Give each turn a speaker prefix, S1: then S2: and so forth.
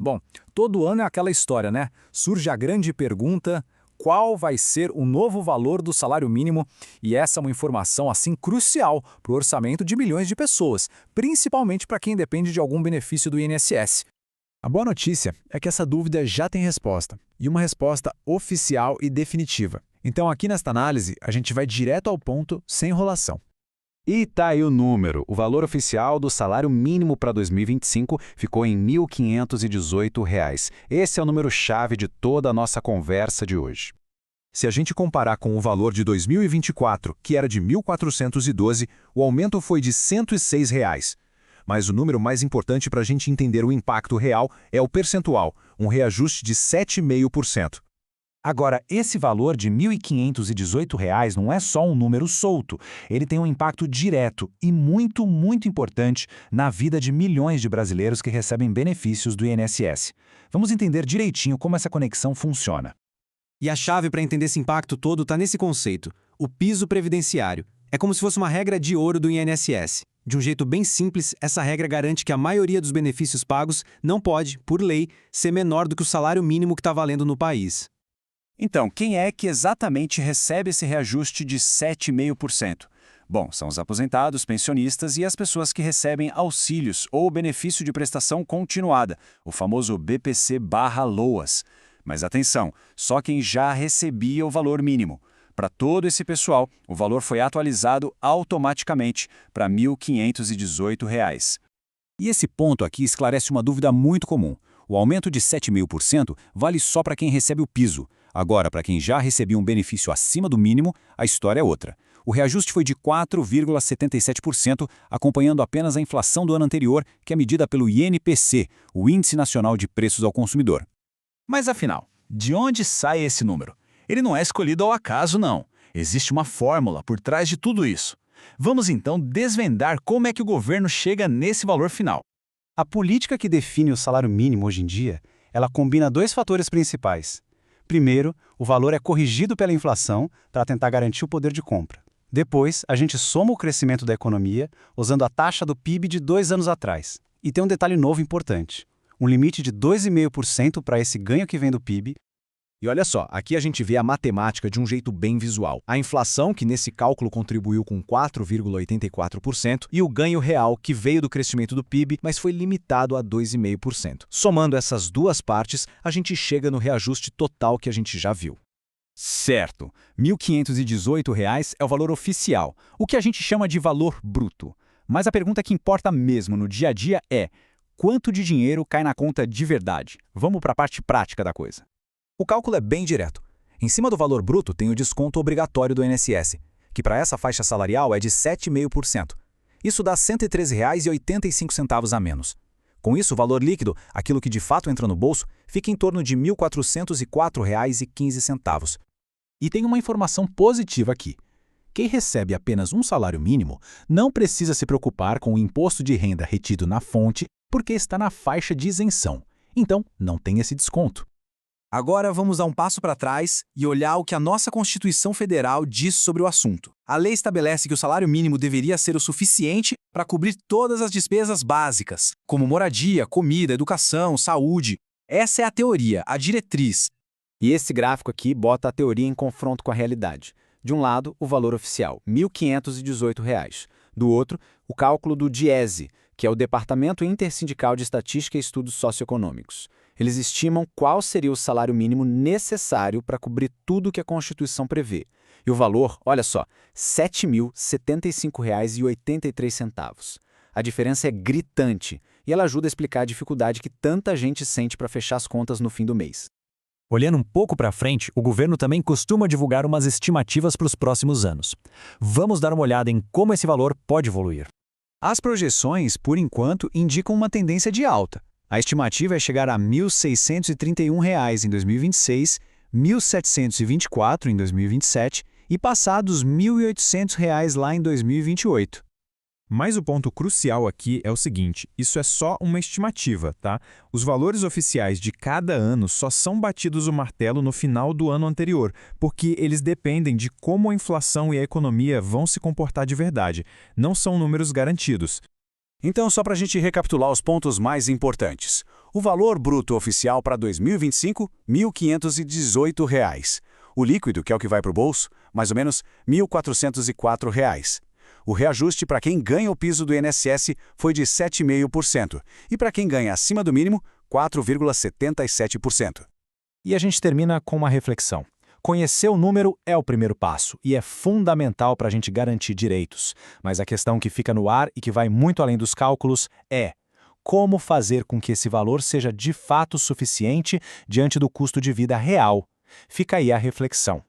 S1: Bom, todo ano é aquela história, né? Surge a grande pergunta: qual vai ser o novo valor do salário mínimo? E essa é uma informação assim crucial para o orçamento de milhões de pessoas, principalmente para quem depende de algum benefício do INSS.
S2: A boa notícia é que essa dúvida já tem resposta, e uma resposta oficial e definitiva. Então, aqui nesta análise, a gente vai direto ao ponto, sem enrolação.
S3: E tá aí o número. O valor oficial do salário mínimo para 2025 ficou em R$ 1.518. Esse é o número-chave de toda a nossa conversa de hoje.
S4: Se a gente comparar com o valor de 2024, que era de 1.412, o aumento foi de R$ 106. Mas o número mais importante para a gente entender o impacto real é o percentual, um reajuste de 7,5%.
S5: Agora, esse valor de R$ 1.518 não é só um número solto, ele tem um impacto direto e muito, muito importante na vida de milhões de brasileiros que recebem benefícios do INSS. Vamos entender direitinho como essa conexão funciona.
S6: E a chave para entender esse impacto todo está nesse conceito, o piso previdenciário. É como se fosse uma regra de ouro do INSS. De um jeito bem simples, essa regra garante que a maioria dos benefícios pagos não pode, por lei, ser menor do que o salário mínimo que está valendo no país.
S3: Então, quem é que exatamente recebe esse reajuste de 7,5%? Bom, são os aposentados, pensionistas e as pessoas que recebem auxílios ou benefício de prestação continuada, o famoso BPC/LOAS. Mas atenção, só quem já recebia o valor mínimo. Para todo esse pessoal, o valor foi atualizado automaticamente para R$ 1.518.
S1: E esse ponto aqui esclarece uma dúvida muito comum. O aumento de 7,5% vale só para quem recebe o piso. Agora, para quem já recebia um benefício acima do mínimo, a história é outra. O reajuste foi de 4,77%, acompanhando apenas a inflação do ano anterior, que é medida pelo INPC, o Índice Nacional de Preços ao Consumidor.
S5: Mas afinal, de onde sai esse número? Ele não é escolhido ao acaso, não. Existe uma fórmula por trás de tudo isso. Vamos então desvendar como é que o governo chega nesse valor final.
S6: A política que define o salário mínimo hoje em dia, ela combina dois fatores principais. Primeiro, o valor é corrigido pela inflação para tentar garantir o poder de compra. Depois, a gente soma o crescimento da economia usando a taxa do PIB de 2 anos atrás. E tem um detalhe novo importante. Um limite de 2,5% para esse ganho que vem do PIB.
S4: E olha só, aqui a gente vê a matemática de um jeito bem visual. A inflação, que nesse cálculo contribuiu com 4,84%, e o ganho real, que veio do crescimento do PIB, mas foi limitado a 2,5%. Somando essas duas partes, a gente chega no reajuste total que a gente já viu.
S1: Certo, R$ 1.518 é o valor oficial, o que a gente chama de valor bruto. Mas a pergunta que importa mesmo no dia a dia é: quanto de dinheiro cai na conta de verdade? Vamos para a parte prática da coisa.
S4: O cálculo é bem direto. Em cima do valor bruto tem o desconto obrigatório do INSS, que para essa faixa salarial é de 7,5%. Isso dá R$ 113,85 a menos. Com isso, o valor líquido, aquilo que de fato entra no bolso, fica em torno de R$ 1.404,15.
S5: E tem uma informação positiva aqui. Quem recebe apenas um salário mínimo não precisa se preocupar com o imposto de renda retido na fonte porque está na faixa de isenção. Então, não tem esse desconto.
S6: Agora vamos dar um passo para trás e olhar o que a nossa Constituição Federal diz sobre o assunto. A lei estabelece que o salário mínimo deveria ser o suficiente para cobrir todas as despesas básicas, como moradia, comida, educação, saúde. Essa é a teoria, a diretriz.
S3: E esse gráfico aqui bota a teoria em confronto com a realidade. De um lado, o valor oficial, R$ 1.518. Do outro, o cálculo do DIESE, que é o Departamento Intersindical de Estatística e Estudos Socioeconômicos. Eles estimam qual seria o salário mínimo necessário para cobrir tudo o que a Constituição prevê. E o valor, olha só, R$ 7.075,83. A diferença é gritante e ela ajuda a explicar a dificuldade que tanta gente sente para fechar as contas no fim do mês.
S5: Olhando um pouco para frente, o governo também costuma divulgar umas estimativas para os próximos anos. Vamos dar uma olhada em como esse valor pode evoluir.
S2: As projeções, por enquanto, indicam uma tendência de alta. A estimativa é chegar a R$ 1.631 em 2026, R$ 1.724 em 2027 e passar dos R$ 1.800 lá em 2028.
S7: Mas o ponto crucial aqui é o seguinte: isso é só uma estimativa, tá? Os valores oficiais de cada ano só são batidos o martelo no final do ano anterior, porque eles dependem de como a inflação e a economia vão se comportar de verdade. Não são números garantidos.
S1: Então, só para a gente recapitular os pontos mais importantes. O valor bruto oficial para 2025, R$ 1.518. O líquido, que é o que vai para o bolso, mais ou menos R$ 1.404. O reajuste para quem ganha o piso do INSS foi de 7,5%. E para quem ganha acima do mínimo, 4,77%.
S5: E a gente termina com uma reflexão. Conhecer o número é o primeiro passo e é fundamental para a gente garantir direitos. Mas a questão que fica no ar e que vai muito além dos cálculos é como fazer com que esse valor seja de fato suficiente diante do custo de vida real. Fica aí a reflexão.